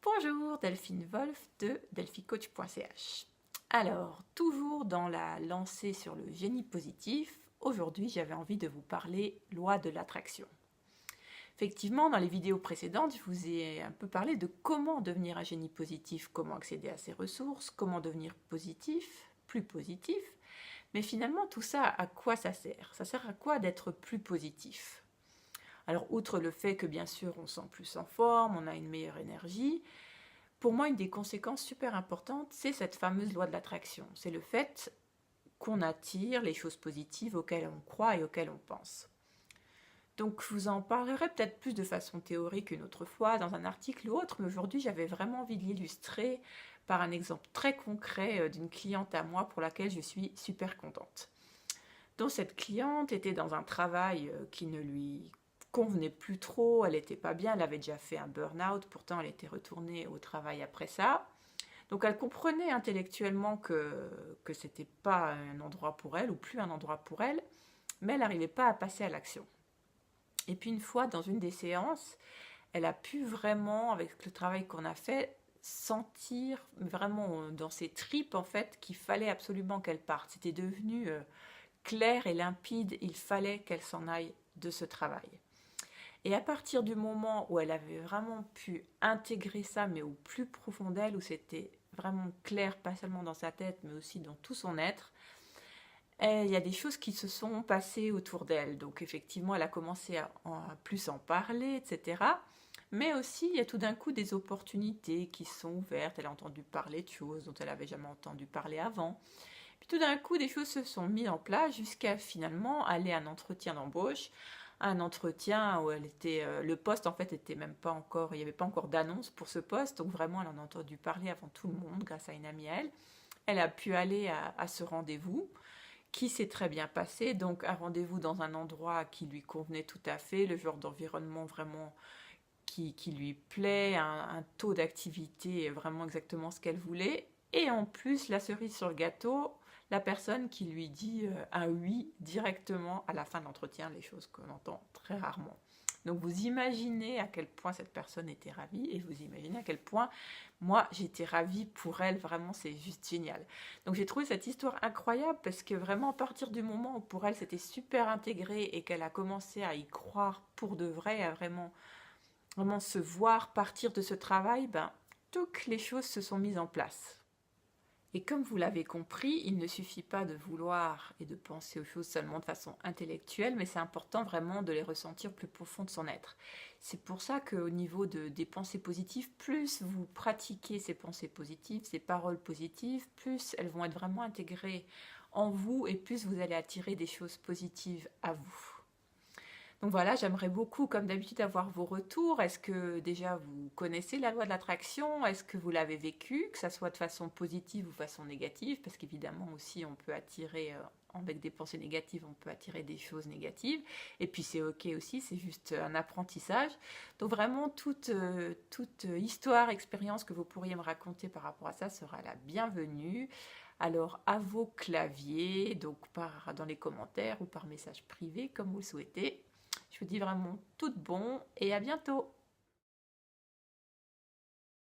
Bonjour, Delphine Wolf de delphicoach.ch. Alors, toujours dans la lancée sur le génie positif, aujourd'hui j'avais envie de vous parler loi de l'attraction. Effectivement, dans les vidéos précédentes, je vous ai un peu parlé de comment devenir un génie positif, comment accéder à ses ressources, comment devenir positif, plus positif. Mais finalement, tout ça, à quoi ça sert? Ça sert à quoi d'être plus positif? Alors, outre le fait que bien sûr on se sent plus en forme, on a une meilleure énergie, pour moi une des conséquences super importantes, c'est cette fameuse loi de l'attraction. C'est le fait qu'on attire les choses positives auxquelles on croit et auxquelles on pense. Donc je vous en parlerai peut-être plus de façon théorique qu'une autre fois dans un article ou autre, mais aujourd'hui j'avais vraiment envie de l'illustrer par un exemple très concret d'une cliente à moi pour laquelle je suis super contente. Donc cette cliente était dans un travail qui ne lui convenait plus trop, elle n'était pas bien, elle avait déjà fait un burn-out, pourtant elle était retournée au travail après ça. Donc elle comprenait intellectuellement que c'était pas un endroit pour elle, ou plus un endroit pour elle, mais elle n'arrivait pas à passer à l'action. Et puis une fois, dans une des séances, elle a pu vraiment, avec le travail qu'on a fait, sentir vraiment dans ses tripes en fait qu'il fallait absolument qu'elle parte. C'était devenu clair et limpide, il fallait qu'elle s'en aille de ce travail. Et à partir du moment où elle avait vraiment pu intégrer ça, mais au plus profond d'elle, où c'était vraiment clair, pas seulement dans sa tête, mais aussi dans tout son être, il y a des choses qui se sont passées autour d'elle. Donc effectivement, elle a commencé à plus en parler, etc. Mais aussi, il y a tout d'un coup des opportunités qui sont ouvertes. Elle a entendu parler de choses dont elle n'avait jamais entendu parler avant. Puis tout d'un coup, des choses se sont mises en place jusqu'à finalement aller à un entretien d'embauche. Un entretien où elle était, le poste en fait était même pas encore, il n'y avait pas encore d'annonce pour ce poste, donc vraiment elle en a entendu parler avant tout le monde grâce à une amie à elle. Elle a pu aller à ce rendez-vous qui s'est très bien passé, donc un rendez-vous dans un endroit qui lui convenait tout à fait, le genre d'environnement vraiment qui lui plaît, un taux d'activité vraiment exactement ce qu'elle voulait, et en plus la cerise sur le gâteau, la personne qui lui dit un oui directement à la fin de l'entretien, les choses qu'on entend très rarement. Donc vous imaginez à quel point cette personne était ravie et vous imaginez à quel point moi j'étais ravie pour elle, vraiment c'est juste génial. Donc j'ai trouvé cette histoire incroyable parce que vraiment à partir du moment où pour elle c'était super intégré et qu'elle a commencé à y croire pour de vrai, à vraiment se voir partir de ce travail, toutes les choses se sont mises en place. Et comme vous l'avez compris, il ne suffit pas de vouloir et de penser aux choses seulement de façon intellectuelle, mais c'est important vraiment de les ressentir plus profond de son être. C'est pour ça qu'au niveau des pensées positives, plus vous pratiquez ces pensées positives, ces paroles positives, plus elles vont être vraiment intégrées en vous et plus vous allez attirer des choses positives à vous. Donc voilà, j'aimerais beaucoup, comme d'habitude, avoir vos retours. Est-ce que déjà vous connaissez la loi de l'attraction? Est-ce que vous l'avez vécue, que ça soit de façon positive ou de façon négative? Parce qu'évidemment aussi, on peut attirer, avec des pensées négatives, on peut attirer des choses négatives. Et puis c'est ok aussi, c'est juste un apprentissage. Donc vraiment, toute histoire, expérience que vous pourriez me raconter par rapport à ça sera la bienvenue. Alors à vos claviers, donc dans les commentaires ou par message privé, comme vous le souhaitez. Je vous dis vraiment tout de bon et à bientôt.